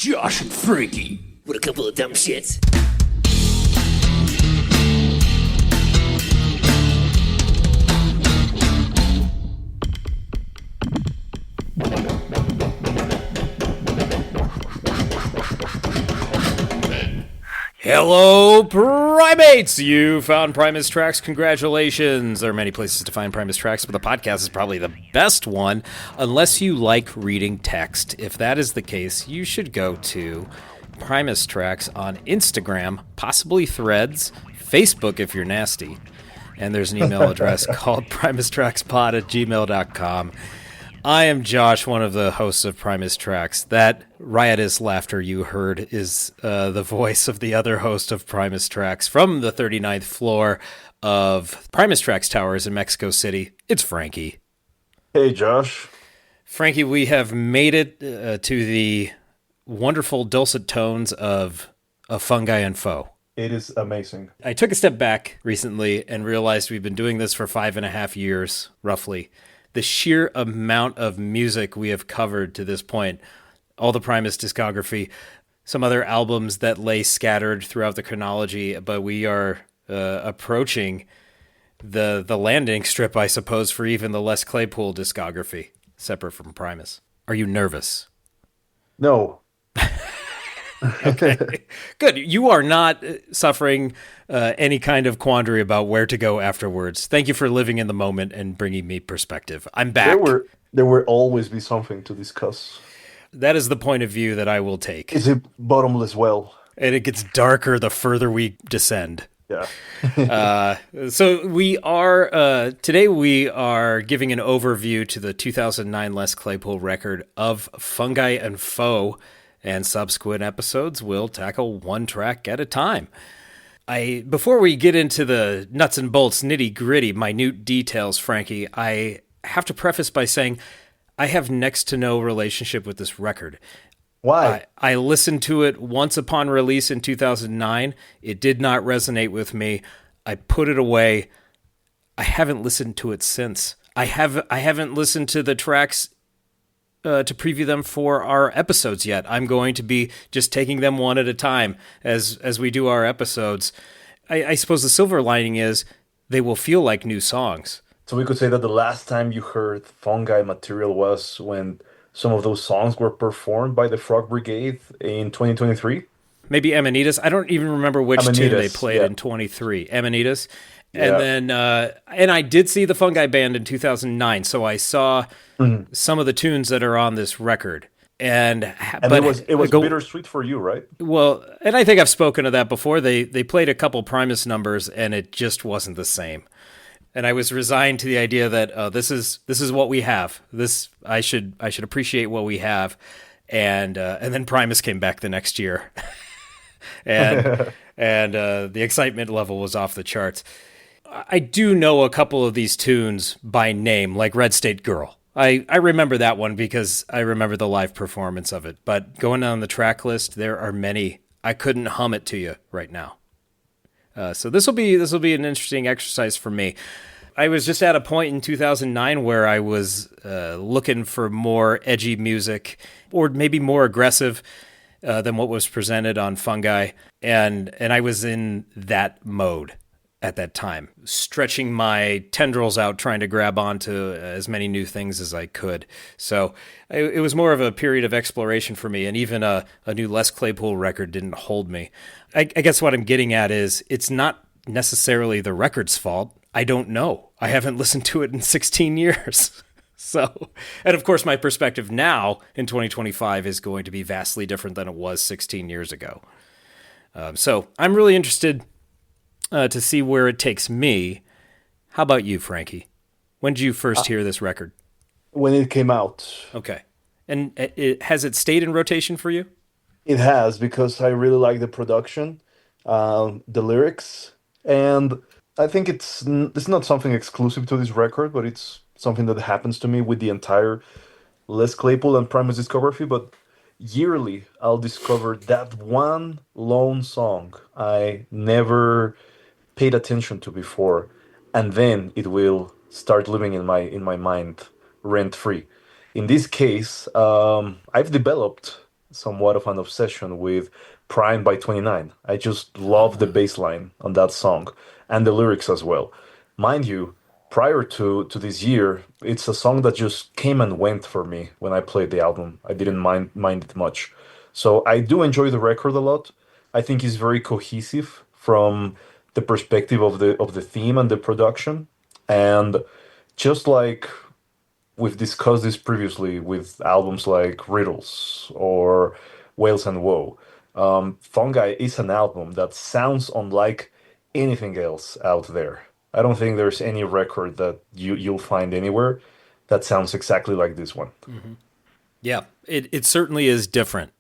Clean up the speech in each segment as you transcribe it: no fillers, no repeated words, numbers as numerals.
Josh and Frankie. What a couple of dumb shits. Hello, primates! You found Primus tracks. Congratulations. There are many places to find Primus tracks, but the podcast is probably the best one, unless you like reading text. If that is the case, you should go to Primus tracks on Instagram, possibly Threads, Facebook if you're nasty, and there's an email address called primustrackspod@gmail.com. I am Josh, one of the hosts of Primus Tracks. That riotous laughter you heard is the voice of the other host of Primus Tracks from the 39th floor of Primus Tracks Towers in Mexico City. It's Frankie. Hey, Josh. Frankie, we have made it to the wonderful dulcet tones of Fungi and Foe. It is amazing. I took a step back recently and realized we've been doing this for 5.5 years, roughly. The sheer amount of music we have covered to this point, all the Primus discography, some other albums that lay scattered throughout the chronology, but we are approaching the landing strip, I suppose, for even the Les Claypool discography, separate from Primus. Are you nervous? No. Okay, good. You are not suffering any kind of quandary about where to go afterwards. Thank you for living in the moment and bringing me perspective. I'm back. There will always be something to discuss. That is the point of view that I will take. It's a bottomless well. And it gets darker the further we descend. Yeah. So we are, today we are giving an overview to the 2009 Les Claypool record of Fungi and Foe, and subsequent episodes will tackle one track at a time. Before we get into the nuts and bolts, nitty-gritty, minute details, Frankie, I have to preface by saying I have next to no relationship with this record. Why? I listened to it once upon release in 2009. It did not resonate with me. I put it away. I haven't listened to it since. I haven't listened to the tracks to preview them for our episodes yet. I'm going to be just taking them one at a time as we do our episodes. I suppose the silver lining is they will feel like new songs. So we could say that the last time you heard Fungi material was when some of those songs were performed by the Frog Brigade in 2023? Maybe Amanitas. I don't even remember which tune they Amanitas, played yeah. in 23. Amanitas. Yeah. And then, and I did see the Fungi Band in 2009, so I saw some of the tunes that are on this record. And it was bittersweet for you, right? Well, and I think I've spoken of that before. They played a couple Primus numbers, and it just wasn't the same. And I was resigned to the idea that this is what we have. I should appreciate what we have. And then Primus came back the next year, and the excitement level was off the charts. I do know a couple of these tunes by name, like Red State Girl. I remember that one because I remember the live performance of it. But going down the track list, there are many. I couldn't hum it to you right now. So this will be an interesting exercise for me. I was just at a point in 2009 where I was looking for more edgy music, or maybe more aggressive than what was presented on Fungi, and I was in that mode at that time, stretching my tendrils out, trying to grab onto as many new things as I could. So it was more of a period of exploration for me, and even a new Les Claypool record didn't hold me. I guess what I'm getting at is it's not necessarily the record's fault. I don't know. I haven't listened to it in 16 years. So, and of course, my perspective now in 2025 is going to be vastly different than it was 16 years ago. So I'm really interested to see where it takes me. How about you, Frankie? When did you first hear this record? When it came out. Okay. And has it stayed in rotation for you? It has, because I really like the production, the lyrics, and I think it's not something exclusive to this record, but it's something that happens to me with the entire Les Claypool and Primus discography. But yearly, I'll discover that one lone song I never paid attention to before, and then it will start living in my mind rent free. In this case, I've developed somewhat of an obsession with Prime by 29. I just love the Ah, bass line on that song and the lyrics as well. Mind you, prior to this year, it's a song that just came and went for me when I played the album. I didn't mind it much. So I do enjoy the record a lot. I think it's very cohesive from the perspective of the theme and the production. And just like we've discussed this previously with albums like Riddles or Whales and Woe. Fungi is an album that sounds unlike anything else out there. I don't think there's any record that you'll find anywhere that sounds exactly like this one. mhm. Yeah, it certainly is different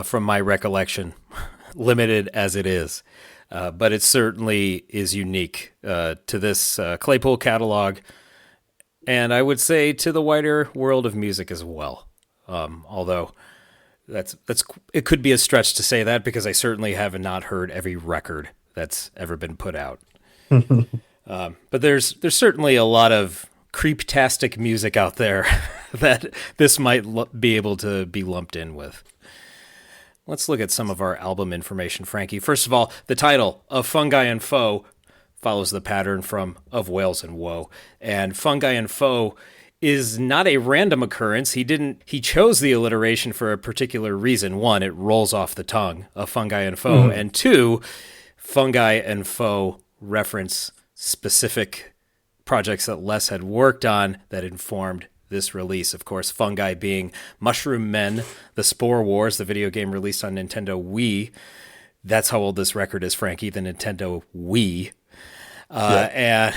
from my recollection, limited as it is. But it certainly is unique to this Claypool catalog, and I would say to the wider world of music as well. Although that's it could be a stretch to say that because I certainly have not heard every record that's ever been put out. But there's certainly a lot of creeptastic music out there that this might be able to be lumped in with. Let's look at some of our album information, Frankie. First of all, the title of Fungi and Foe follows the pattern from Of Whales and Woe. And Fungi and Foe is not a random occurrence. He chose the alliteration for a particular reason. One, it rolls off the tongue of Fungi and Foe. Mhm. And two, Fungi and Foe reference specific projects that Les had worked on that informed this release. Of course, Fungi being Mushroom Men, the Spore Wars, the video game released on Nintendo Wii. That's how old this record is, Frankie, the Nintendo Wii. Yeah. And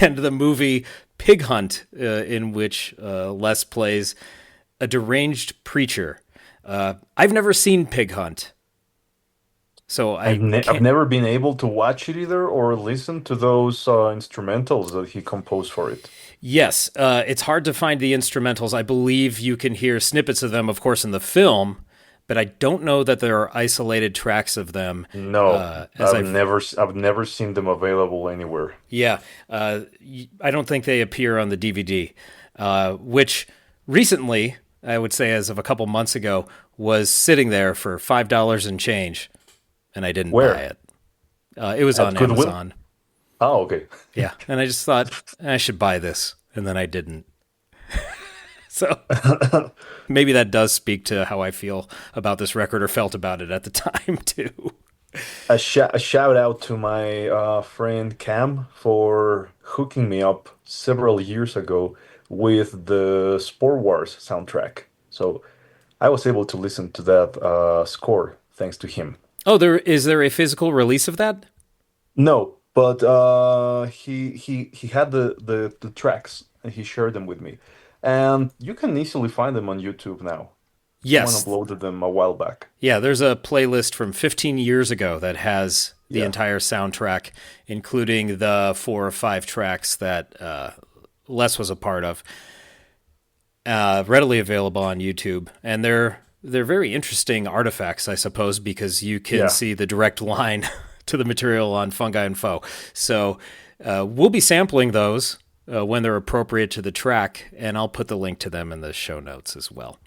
and the movie Pig Hunt, in which Les plays a deranged preacher. I've never seen Pig Hunt, so I I've can't. never been able to watch it either or listen to those instrumentals that he composed for it. Yes, it's hard to find the instrumentals. I believe you can hear snippets of them, of course, in the film, but I don't know that there are isolated tracks of them. No, As I've I've never seen them available anywhere. Yeah, I don't think they appear on the DVD, which recently, I would say as of a couple months ago, was sitting there for $5 and change, and I didn't buy Where? it. It was At on Goodwill? Amazon. Oh, okay. Yeah, and I just thought I should buy this, and then I didn't. So maybe that does speak to how I feel about this record or felt about it at the time too. A shout out to my friend Cam for hooking me up several years ago with the Spore Wars soundtrack. So I was able to listen to that score thanks to him. Oh, there a physical release of that? No, but he had the tracks and he shared them with me. And you can easily find them on YouTube now. Someone Yes. uploaded them a while back. Yeah, there's a playlist from 15 years ago that has the Yeah. entire soundtrack, including the 4 or 5 tracks that Les was a part of, readily available on YouTube. And they're very interesting artifacts, I suppose, because you can Yeah. see the direct line to the material on Fungi and Foe. So we'll be sampling those when they're appropriate to the track, and I'll put the link to them in the show notes as well.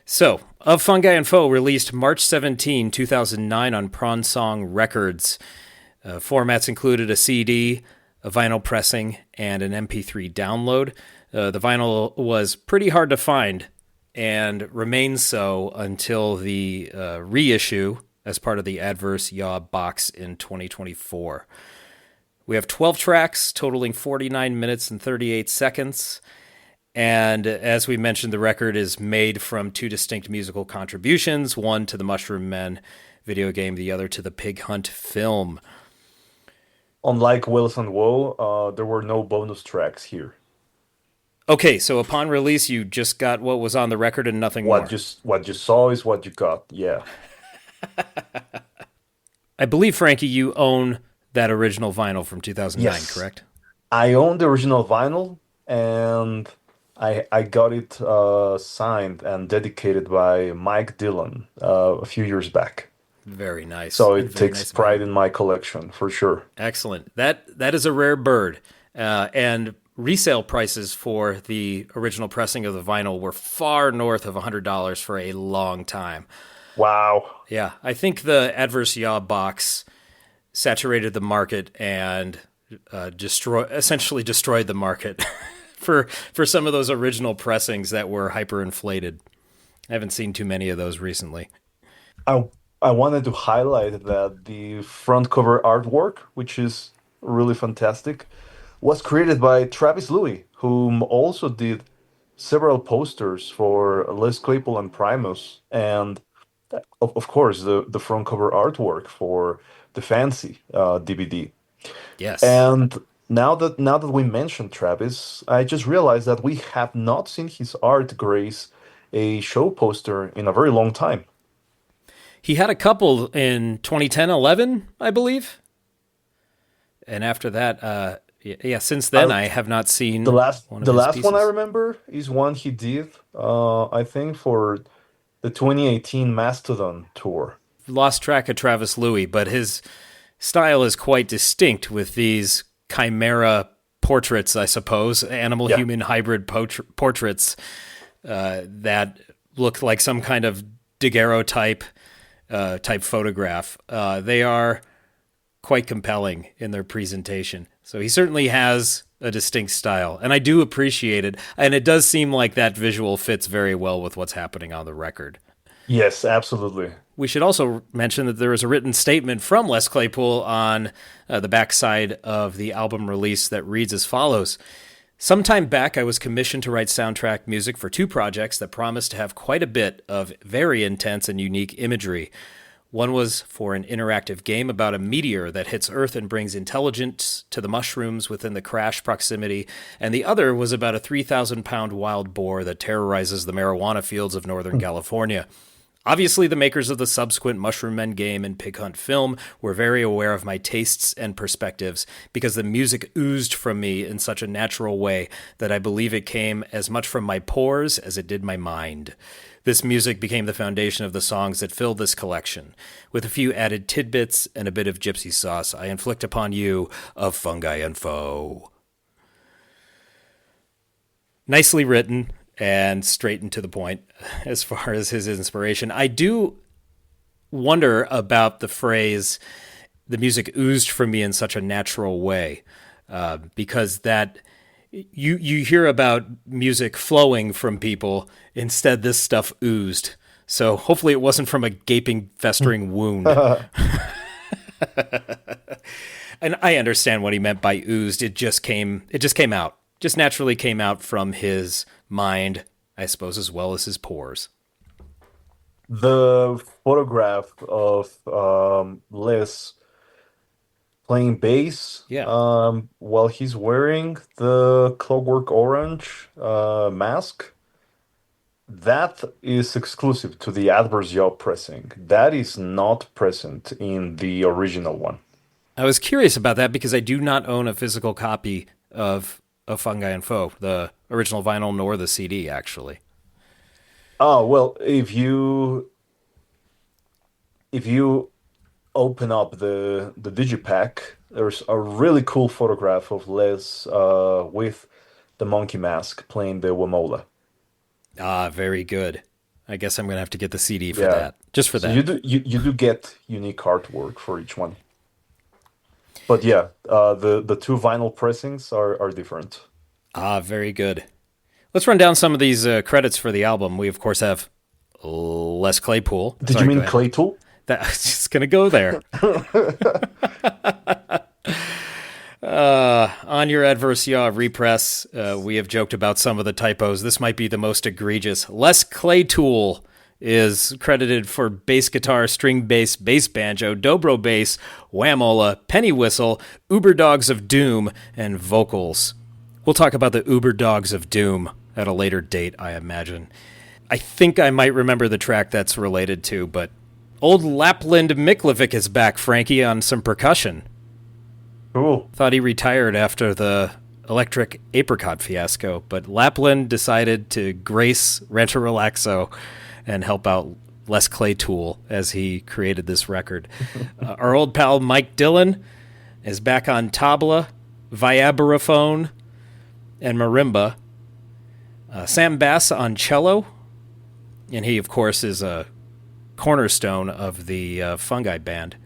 So, Of Fungi and Foe released March 17, 2009 on Prawn Song Records. Formats included a CD, a vinyl pressing, and an MP3 download. The vinyl was pretty hard to find and remains so until the reissue as part of the Adverse Yaw box in 2024. We have 12 tracks totaling 49 minutes and 38 seconds. And as we mentioned, the record is made from 2 distinct musical contributions, one to the Mushroom Men video game, the other to the Pig Hunt film. Unlike Wills and Woe, there were no bonus tracks here. Okay, so upon release, you just got what was on the record and nothing more. What you saw is what you got. Yeah. I believe, Frankie, you own that original vinyl from 2009, Yes. correct? I own the original vinyl and I got it signed and dedicated by Mike Dillon a few years back. Very nice. So And it very takes nice of him. pride in my collection for sure. Excellent. That is a rare bird. And resale prices for the original pressing of the vinyl were far north of $100 for a long time. Wow. Yeah, I think the Adverse Yaw box saturated the market and essentially destroyed the market for some of those original pressings that were hyperinflated. I haven't seen too many of those recently. I I wanted to highlight that the front cover artwork, which is really fantastic, was created by Travis Louis, whom also did several posters for Les Claypool and Primus, and of course the front cover artwork for the Fancy DVD. Yes. And now that we mentioned Travis, I just realized that we have not seen his art grace a show poster in a very long time. He had a couple in 2010-11, I believe. And after that, yeah, since then I, I have not the seen last one of the his last one I pieces. remember is one he did, I think for the 2018 Mastodon tour. Lost track of Travis Louis, but his style is quite distinct with these chimera portraits, I suppose, animal Yeah. human hybrid portraits that look like some kind of daguerreotype type photograph. They are quite compelling in their presentation. So he certainly has a distinct style, and I do appreciate it. And it does seem like that visual fits very well with what's happening on the record. Yes, absolutely. We should also mention that there is a written statement from Les Claypool on the backside of the album release that reads as follows. Sometime back, I was commissioned to write soundtrack music for two projects that promised to have quite a bit of very intense and unique imagery. One was for an interactive game about a meteor that hits Earth and brings intelligence to the mushrooms within the crash proximity, and the other was about a 3,000-pound wild boar that terrorizes the marijuana fields of Northern California. Obviously, the makers of the subsequent Mushroom Men game and Pig Hunt film were very aware of my tastes and perspectives because the music oozed from me in such a natural way that I believe it came as much from my pores as it did my mind. This music became the foundation of the songs that filled this collection. With a few added tidbits and a bit of gypsy sauce, I inflict upon you of Fungi and Foe. Nicely written and straight and to the point as far as his inspiration. I do wonder about the phrase, the music oozed from me in such a natural way, because that you hear about music flowing from people. Instead, this stuff oozed. So hopefully it wasn't from a gaping, festering wound. And I understand what he meant by oozed. It just came out. Just naturally came out from his mind, I suppose, as well as his pores. The photograph of Les playing bass Yeah. while he's wearing the Clockwork Orange mask, that is exclusive to the Adverse Yaw pressing. That is not present in the original one. I was curious about that because I do not own a physical copy of Fungi and Foe, the original vinyl nor the CD, actually. Oh, well, if you open up the digipack, there's a really cool photograph of Les with the monkey mask playing the Wamola. Ah, very good. I guess I'm going to have to get the CD for Yeah. that, just for So that. you do get unique artwork for each one. But yeah, the two vinyl pressings are different. Ah, very good. Let's run down some of these credits for the album. We, of course, have Les Claypool. Did you Sorry, go mean ahead. Claytool? I was just going to go there. On your Adverse Yaw repress, we have joked about some of the typos. This might be the most egregious. Les Claytool is credited for bass guitar, string bass, bass banjo, dobro bass, whamola, penny whistle, Uber Dogs of Doom, and vocals. We'll talk about the Uber Dogs of Doom at a later date, I imagine. I think I might remember the track that's related to, but old Lapland Miklovic is back, Frankie, on some percussion. Cool. Thought he retired after the electric apricot fiasco, but Lapland decided to grace Rancho Relaxo and help out Les Claytool as he created this record. Our old pal Mike Dillon is back on tabla, vibraphone, and marimba. Sam Bass on cello, and he, of course, is a cornerstone of the Fungi band.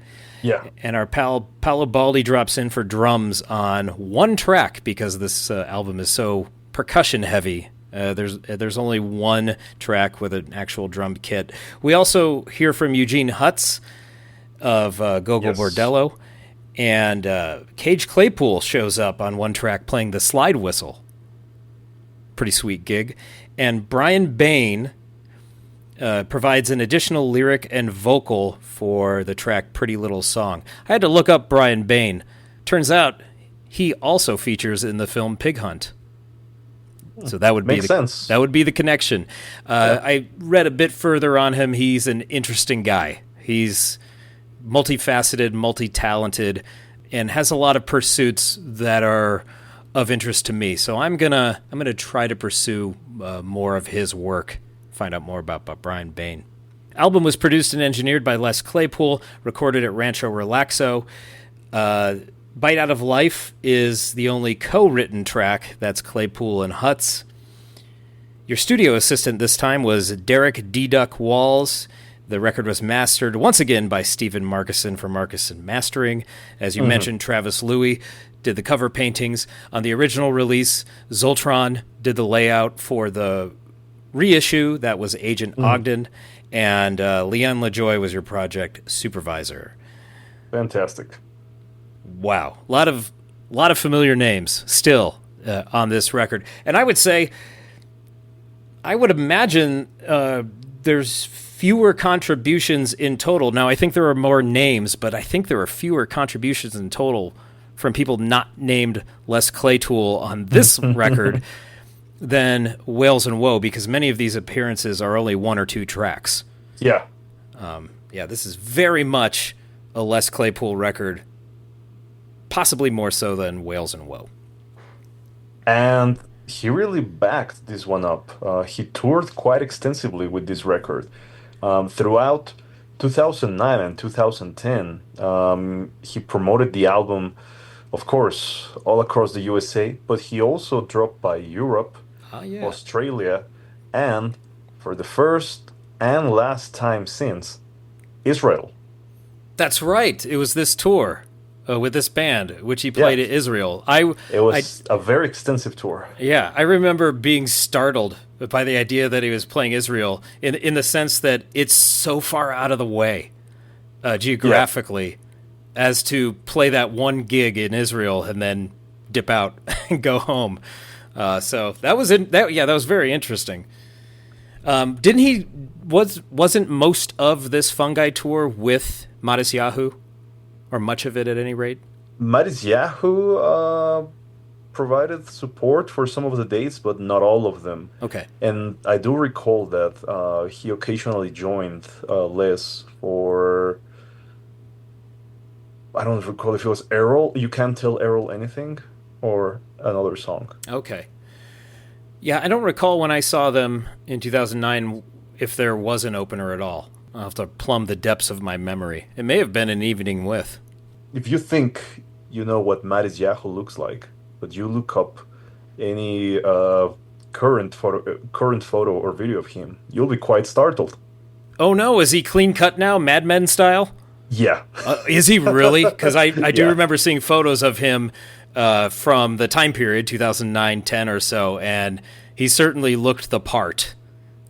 Yeah. And our pal Paolo Baldi drops in for drums on one track because this album is so percussion heavy. There's only one track with an actual drum kit. We also hear from Eugene Hutz of Gogol Bordello, and Cage Claypool shows up on one track playing the slide whistle. Pretty sweet gig. And Brian Bain provides an additional lyric and vocal for the track Pretty Little Song. I had to look up Brian Bain. Turns out he also features in the film Pig Hunt. So that would be Makes sense. That would be the connection. I read a bit further on him. He's an interesting guy. He's multifaceted, multi-talented, and has a lot of pursuits that are of interest to me. So I'm gonna try to pursue more of his work. Find out more about Brian Bain. Album was produced and engineered by Les Claypool, recorded at Rancho Relaxo. Bite Out of Life is the only co-written track. That's Claypool and Hutz. Your studio assistant this time was Derek D-Duck Walls. The record was mastered once again by Stephen Markison for Markison Mastering. As you mentioned, Travis Louie did the cover paintings. On the original release, Zoltron did the layout for the reissue. That was Agent Ogden. And Leon LaJoy was your project supervisor. Fantastic. Wow. A lot of familiar names still on this record. And I would imagine there's fewer contributions in total. Now, I think there are more names, but I think there are fewer contributions in total from people not named Les Claypool on this record than Wales and Woe, because many of these appearances are only one or two tracks. Yeah. This is very much a Les Claypool record, possibly more so than Wales and Woe. And he really backed this one up. He toured quite extensively with this record. Throughout 2009 and 2010, he promoted the album, of course, all across the USA, but he also dropped by Europe, Australia, and for the first and last time since, Israel. That's right. It was this tour with this band, which he played at Israel. It was a very extensive tour. Yeah, I remember being startled by the idea that he was playing Israel in the sense that it's so far out of the way geographically as to play that one gig in Israel and then dip out and go home. So that was very interesting. Wasn't most of this Fungi tour with Matisyahu, or much of it at any rate? Matisyahu provided support for some of the dates, but not all of them. Okay. And I do recall that he occasionally joined Les for... I don't recall if it was Errol, You Can't Tell Errol Anything, or another song. Okay. Yeah, I don't recall when I saw them in 2009 if there was an opener at all. I'll have to plumb the depths of my memory. It may have been an evening with. If you think you know what Matisyahu looks like, but you look up any current photo or video of him, you'll be quite startled. Oh no, is he clean cut now, Mad Men style? Yeah. Is he really? Because I do remember seeing photos of him from the time period, 2009, 10 or so, and he certainly looked the part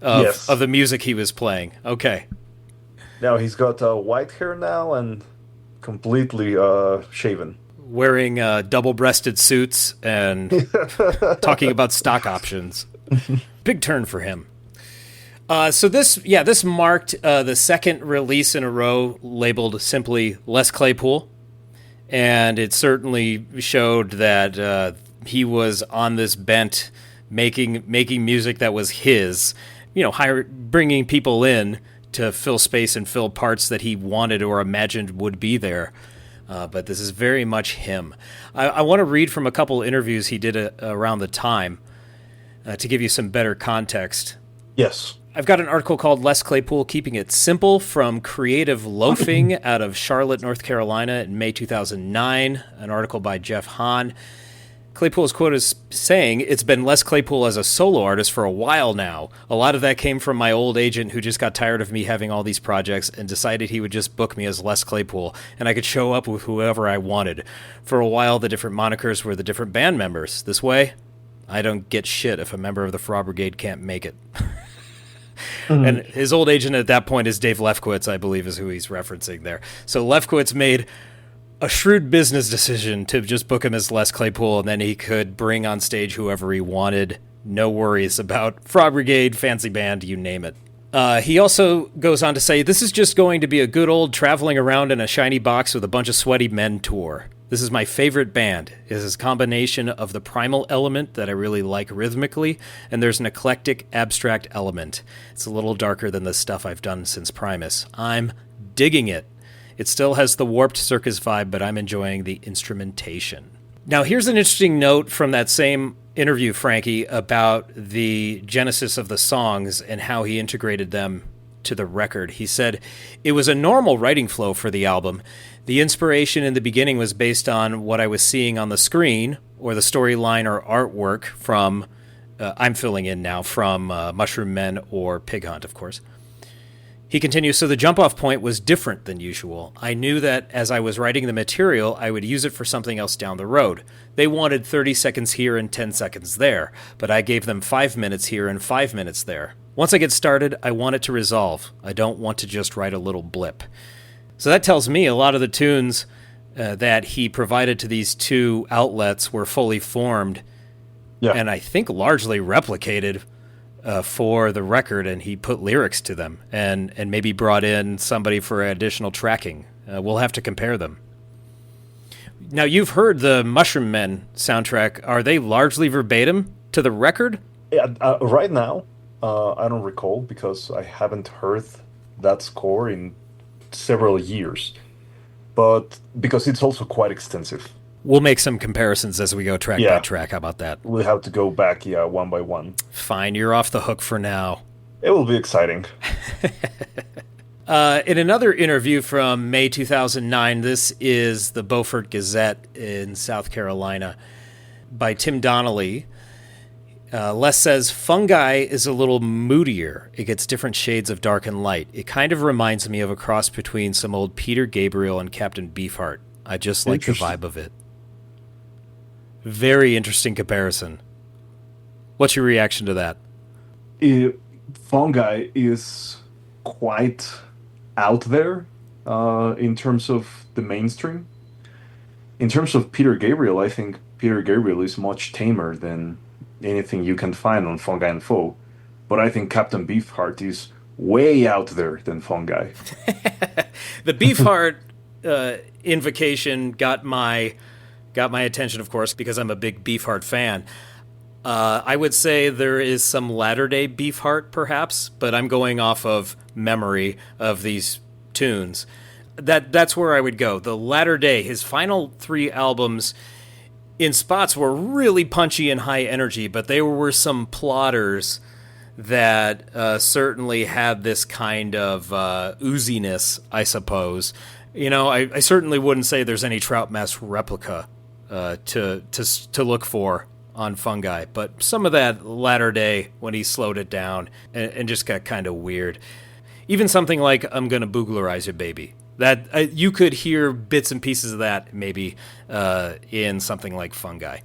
of the music he was playing. Okay. Now he's got white hair now and completely shaven. Wearing double-breasted suits and talking about stock options. Big turn for him. So this marked the second release in a row labeled simply Les Claypool, and it certainly showed that he was on this bent, making music that was his. Bringing people in to fill space and fill parts that he wanted or imagined would be there. But this is very much him. I want to read from a couple interviews he did around the time to give you some better context. Yes. I've got an article called Les Claypool Keeping It Simple from Creative Loafing out of Charlotte, North Carolina in May 2009, an article by Jeff Hahn. Claypool is quoted as saying, "It's been Les Claypool as a solo artist for a while now. A lot of that came from my old agent who just got tired of me having all these projects and decided he would just book me as Les Claypool, and I could show up with whoever I wanted. For a while, the different monikers were the different band members. This way, I don't get shit if a member of the Fraud Brigade can't make it." And his old agent at that point is Dave Lefkowitz, I believe is who he's referencing there. So Lefkowitz made a shrewd business decision to just book him as Les Claypool, and then he could bring on stage whoever he wanted. No worries about Fraud Brigade, fancy band, you name it. He also goes on to say, "This is just going to be a good old traveling around in a shiny box with a bunch of sweaty men tour. This is my favorite band. It is a combination of the primal element that I really like rhythmically, and there's an eclectic, abstract element. It's a little darker than the stuff I've done since Primus. I'm digging it. It still has the warped circus vibe, but I'm enjoying the instrumentation." Now, here's an interesting note from that same interview, Frankie, about the genesis of the songs and how he integrated them to the record. He said, "It was a normal writing flow for the album. The inspiration in the beginning was based on what I was seeing on the screen, or the storyline or artwork from, I'm filling in now, from Mushroom Men or Pig Hunt, of course." He continues, "So the jump-off point was different than usual. I knew that as I was writing the material, I would use it for something else down the road. They wanted 30 seconds here and 10 seconds there, but I gave them 5 minutes here and 5 minutes there. Once I get started, I want it to resolve. I don't want to just write a little blip." So that tells me a lot of the tunes that he provided to these two outlets were fully formed, and I think largely replicated for the record, and he put lyrics to them and maybe brought in somebody for additional tracking. We'll have to compare them. Now, you've heard the Mushroom Men soundtrack. Are they largely verbatim to the record? Yeah, right now, I don't recall because I haven't heard that score in several years, but because it's also quite extensive. We'll make some comparisons as we go track by track. How about that? We'll have to go back, one by one. Fine, you're off the hook for now. It will be exciting. In another interview from May 2009, this is the Beaufort Gazette in South Carolina, by Tim Donnelly. Les says, "Fungi is a little moodier. It gets different shades of dark and light. It kind of reminds me of a cross between some old Peter Gabriel and Captain Beefheart. I just like the vibe of it." Very interesting comparison. What's your reaction to that? Fungi is quite out there in terms of the mainstream. In terms of Peter Gabriel, I think Peter Gabriel is much tamer than anything you can find on Fungi and Foe. But I think Captain Beefheart is way out there than Fungi. The Beefheart invocation got my attention, of course, because I'm a big Beefheart fan. I would say there is some latter-day Beefheart, perhaps, but I'm going off of memory of these tunes. That's where I would go. The latter-day, his final 3 albums, in spots were really punchy and high energy, but there were some plotters that certainly had this kind of ooziness, I suppose. You know, I certainly wouldn't say there's any Trout Mask replica to look for on Fungi, but some of that latter day when he slowed it down and just got kind of weird. Even something like "I'm Gonna Booglerize Your Baby." That you could hear bits and pieces of that maybe in something like Fungi.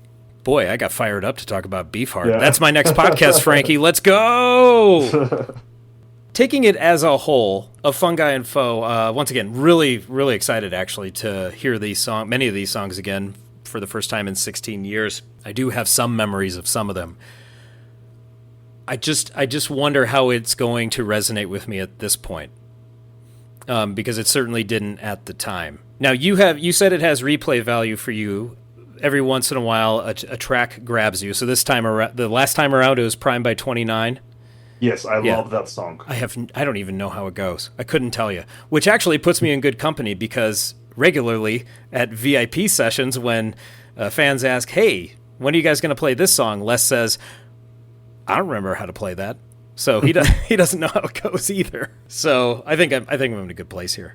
Boy, I got fired up to talk about Beefheart. Yeah. That's my next podcast, Frankie. Let's go! Taking it as a whole, of Fungi and Foe, once again, really, really excited actually to hear many of these songs again for the first time in 16 years. I do have some memories of some of them. I just wonder how it's going to resonate with me at this point. Because it certainly didn't at the time. Now, you said it has replay value for you. Every once in a while, a track grabs you. So this time around, the last time around, it was Prime by 29. Yes, I love that song. I don't even know how it goes. I couldn't tell you. Which actually puts me in good company because regularly at VIP sessions, when fans ask, "Hey, when are you guys going to play this song?" Les says, "I don't remember how to play that." So he doesn't know how it goes either. So I think I'm in a good place here.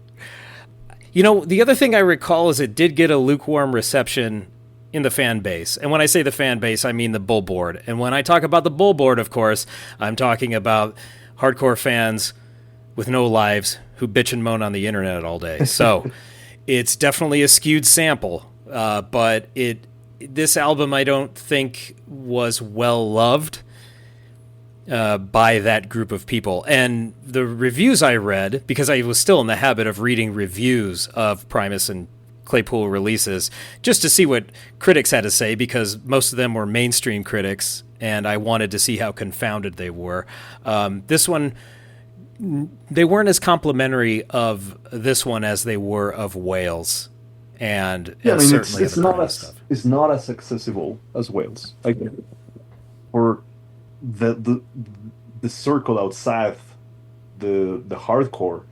You know, the other thing I recall is it did get a lukewarm reception in the fan base. And when I say the fan base, I mean the bull board. And when I talk about the bull board, of course, I'm talking about hardcore fans with no lives who bitch and moan on the internet all day. So it's definitely a skewed sample, but this album I don't think was well loved by that group of people. And the reviews I read, because I was still in the habit of reading reviews of Primus and Claypool releases, just to see what critics had to say, because most of them were mainstream critics, and I wanted to see how confounded they were. This one, they weren't as complimentary of this one as they were of Wales, and Yeah, I mean, certainly it's the not Primus as stuff. it's not as accessible as Wales. Like, or the circle outside the hardcore,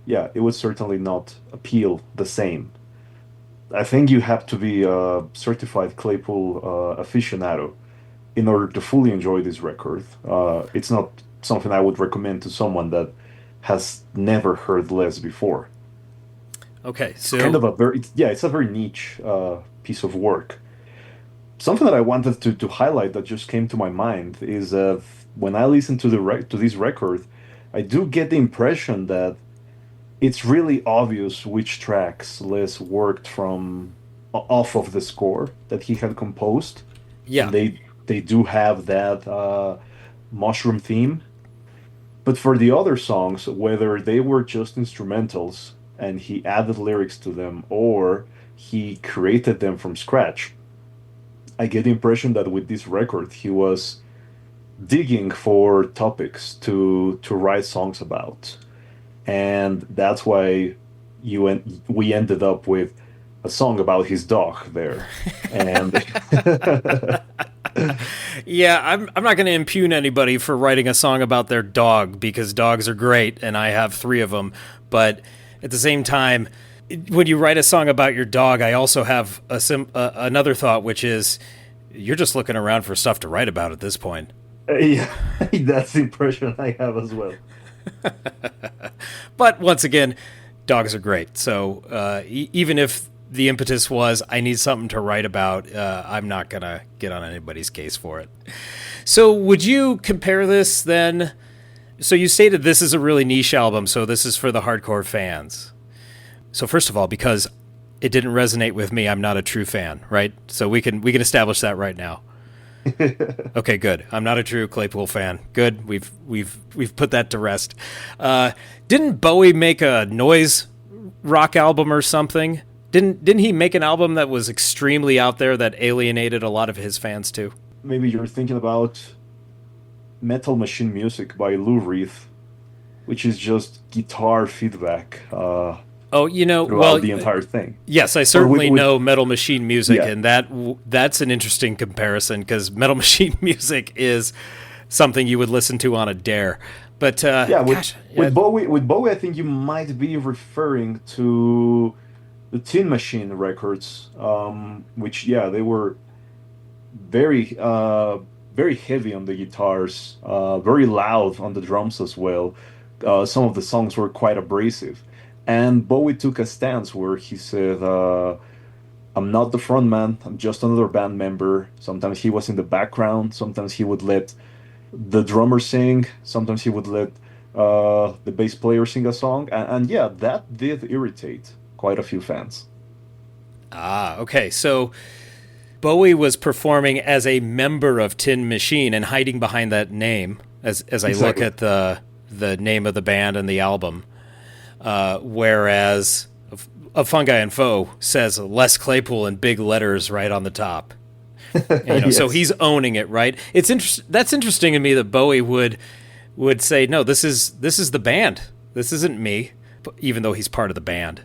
yeah, it would certainly not appeal the same. I think you have to be a certified Claypool aficionado in order to fully enjoy this record. It's not something I would recommend to someone that has never heard Les before. Okay, It's kind of so a it's a very niche piece of work. Something that I wanted to highlight that just came to my mind is when I listen to to this record, I do get the impression that it's really obvious which tracks Les worked from off of the score that he had composed, and yeah, they do have that mushroom theme. But for the other songs, whether they were just instrumentals and he added lyrics to them or he created them from scratch, I get the impression that with this record he was digging for topics to write songs about, and that's why we ended up with a song about his dog there, and yeah. I'm not going to impugn anybody for writing a song about their dog, because dogs are great, and I have 3 of them. But at the same time, when you write a song about your dog, I also have another thought, which is you're just looking around for stuff to write about at this point. yeah, that's the impression I have as well. But once again, dogs are great. So even if the impetus was I need something to write about, I'm not going to get on anybody's case for it. So would you compare this then? So you stated this is a really niche album, so this is for the hardcore fans. So first of all, because it didn't resonate with me, I'm not a true fan, right? So we can establish that right now. Okay, good. I'm not a true Claypool fan. Good. We've put that to rest. Didn't Bowie make a noise rock album or something? Didn't he make an album that was extremely out there that alienated a lot of his fans too? Maybe you're thinking about Metal Machine Music by Lou Reed, which is just guitar feedback Oh, throughout the entire thing. yes, I Or certainly know Metal Machine Music, yeah, and that's an interesting comparison, because Metal Machine Music is something you would listen to on a dare. But yeah. gosh, With Bowie, I think you might be referring to the Tin Machine records, which yeah, they were very very heavy on the guitars, very loud on the drums as well. Some of the songs were quite abrasive, and Bowie took a stance where he said, "I'm not the front man. I'm just another band member." Sometimes he was in the background. Sometimes he would let the drummer sing. Sometimes he would let the bass player sing a song, and yeah, that did irritate quite a few fans. okay, so Bowie was performing as a member of Tin Machine and hiding behind that name as I look Exactly. at the name of the band and the album. Whereas a Fungi and Foe says Les Claypool in big letters right on the top. And, so Yes. he's owning it, right? That's interesting to me that Bowie would say, no, this is the band. This isn't me, even though he's part of the band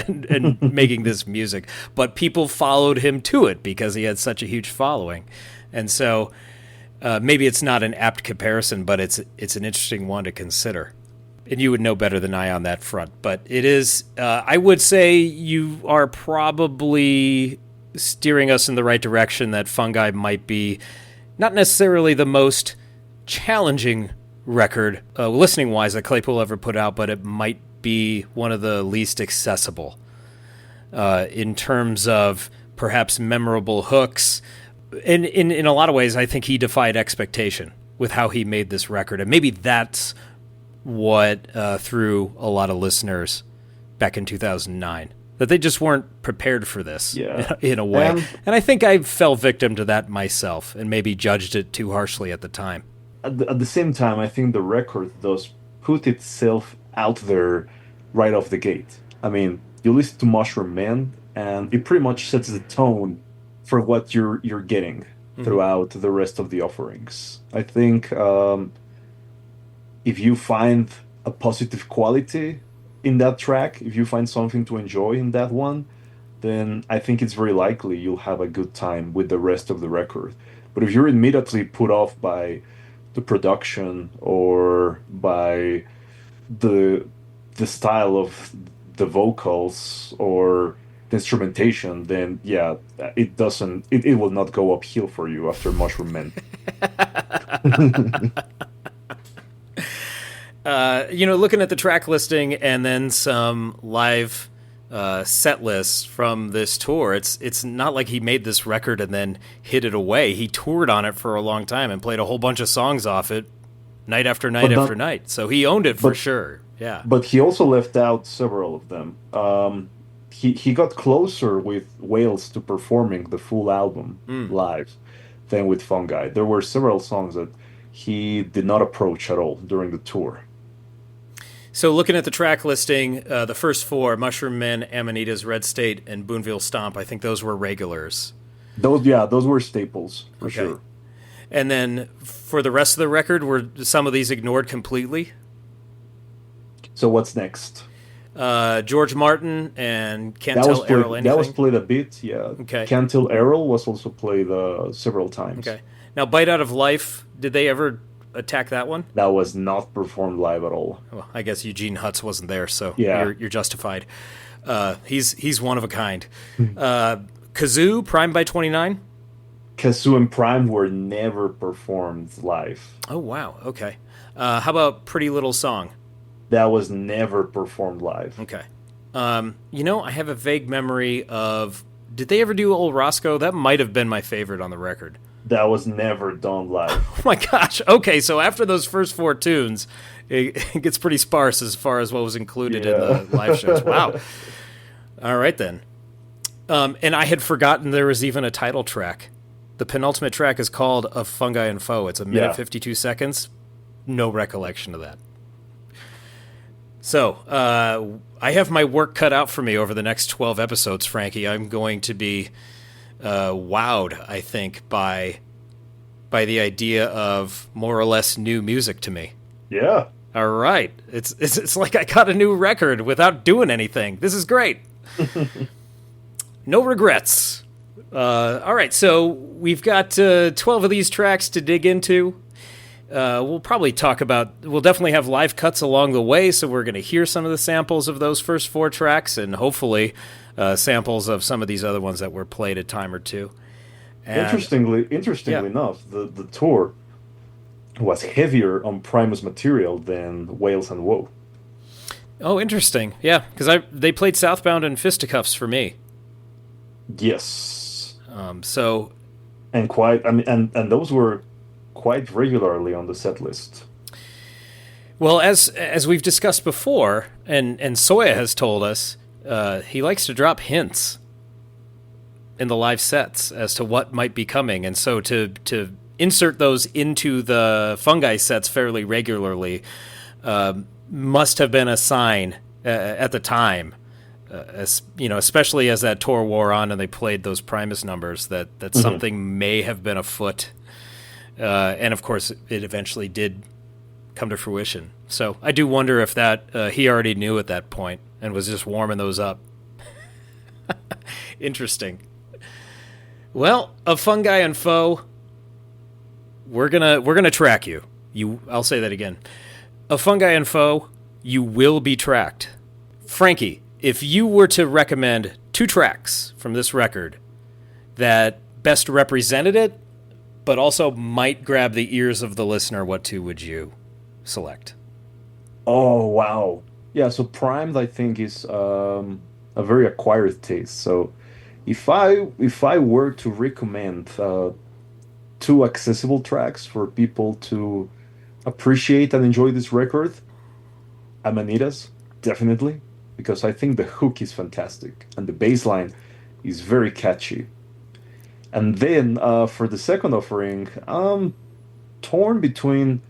and making this music. But people followed him to it because he had such a huge following. And so maybe it's not an apt comparison, but it's an interesting one to consider. And you would know better than I on that front. But it is, I would say you are probably steering us in the right direction, that Fungi might be not necessarily the most challenging record, listening-wise, that Claypool ever put out, but it might be one of the least accessible in terms of perhaps memorable hooks. In a lot of ways, I think he defied expectation with how he made this record. And maybe that's what threw a lot of listeners back in 2009. That they just weren't prepared for this in a way. And I think I fell victim to that myself and maybe judged it too harshly at the time. At the same time, I think the record does put itself out there right off the gate. I mean, you listen to Mushroom Man, and it pretty much sets the tone for what you're getting throughout the rest of the offerings. I think if you find a positive quality in that track, if you find something to enjoy in that one, then I think it's very likely you'll have a good time with the rest of the record. But if you're immediately put off by the production or by the style of the vocals or the instrumentation, then yeah, it will not go uphill for you after Mushroom Men. Looking at the track listing and then some live set lists from this tour, it's not like he made this record and then hid it away. He toured on it for a long time and played a whole bunch of songs off it night after night after night. So he owned it for sure. Yeah. But he also left out several of them. He got closer with Wales to performing the full album live than with Fungi. There were several songs that he did not approach at all during the tour. So looking at the track listing, the first four, Mushroom Men, Amanitas, Red State, and Boonville Stomp, I think those were regulars. Those were staples, for sure. And then for the rest of the record, were some of these ignored completely? So what's next? George Martin and Can't Tell Errol Anything? That was played a bit, yeah. Okay. Can't Tell Errol was also played several times. Okay. Now, Bite Out of Life, did they ever attack that one? That was not performed live at all. Well, I guess Eugene Hutz wasn't there, so yeah. you're justified. He's one of a kind. Kazoo, Prime by 29? Kazoo and Prime were never performed live. Oh, wow. Okay. How about Pretty Little Song? That was never performed live. Okay. I have a vague memory of... Did they ever do Old Roscoe? That might have been my favorite on the record. That was never done live. Oh my gosh. Okay, so after those first four tunes, it gets pretty sparse as far as what was included in the live shows. Wow. All right, then. And I had forgotten there was even a title track. The penultimate track is called Of Fungi and Foe. It's a minute 52 seconds. No recollection of that. So, I have my work cut out for me over the next 12 episodes, Frankie. I'm going to be wowed, I think, by the idea of more or less new music to me. Yeah. All right. It's like I got a new record without doing anything. This is great. No regrets. All right, so we've got 12 of these tracks to dig into. We'll definitely have live cuts along the way, so we're going to hear some of the samples of those first four tracks and hopefully samples of some of these other ones that were played a time or two. And, interestingly enough, the tour was heavier on Primus material than Wales and Woe. Oh, interesting. Yeah, because they played Southbound and Fisticuffs for me. Yes. And those were quite regularly on the set list. Well, as we've discussed before, and Soya has told us, he likes to drop hints in the live sets as to what might be coming, and so to insert those into the Fungi sets fairly regularly must have been a sign at the time, especially as that tour wore on and they played those Primus numbers, that something may have been afoot. And of course, it eventually did come to fruition. So I do wonder if that he already knew at that point and was just warming those up. Interesting. Well, Of Fungi and Foe, we're gonna track you. I'll say that again. Of Fungi and Foe, you will be tracked. Frankie, if you were to recommend 2 tracks from this record that best represented it, but also might grab the ears of the listener, what 2 would you select? Oh, wow. Yeah, so Primed, I think, is a very acquired taste. So If I were to recommend two accessible tracks for people to appreciate and enjoy this record, Amanitas, definitely, because I think the hook is fantastic and the bass line is very catchy. And then for the second offering, I'm torn between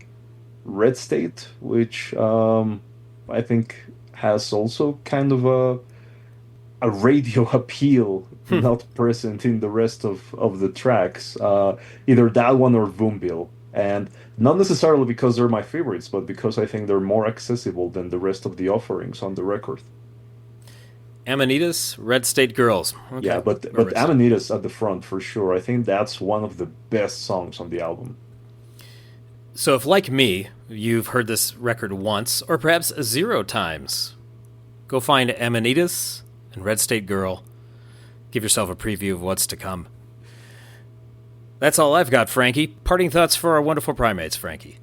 Red State, which I think has also kind of a radio appeal not present in the rest of the tracks. Either that one or Voombill. And not necessarily because they're my favorites, but because I think they're more accessible than the rest of the offerings on the record. Amanitas, Red State Girls. Yeah, Okay. but Amanitas at the front for sure. I think that's one of the best songs on the album. So if, like me, you've heard this record once, or perhaps 0 times, go find Amanitas and Red State Girl. Give yourself a preview of what's to come. That's all I've got, Frankie. Parting thoughts for our wonderful primates, Frankie.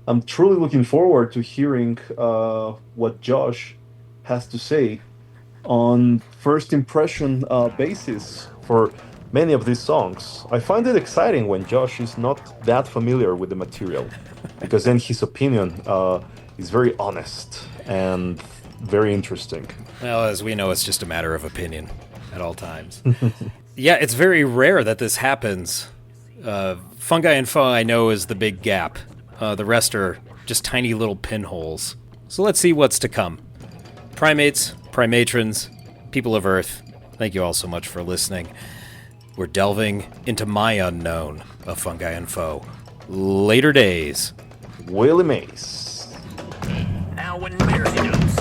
I'm truly looking forward to hearing what Josh has to say on first impression basis for many of these songs. I find it exciting when Josh is not that familiar with the material, because then his opinion is very honest and very interesting. Well, as we know, it's just a matter of opinion at all times. Yeah, it's very rare that this happens. Fungi and Foe, I know, is the big gap. The rest are just tiny little pinholes. So let's see what's to come. Primates, primatrons, people of Earth, thank you all so much for listening. We're delving into my unknown of Fungi and Foe. Later days. Willie Mays. Now when Mersey goes,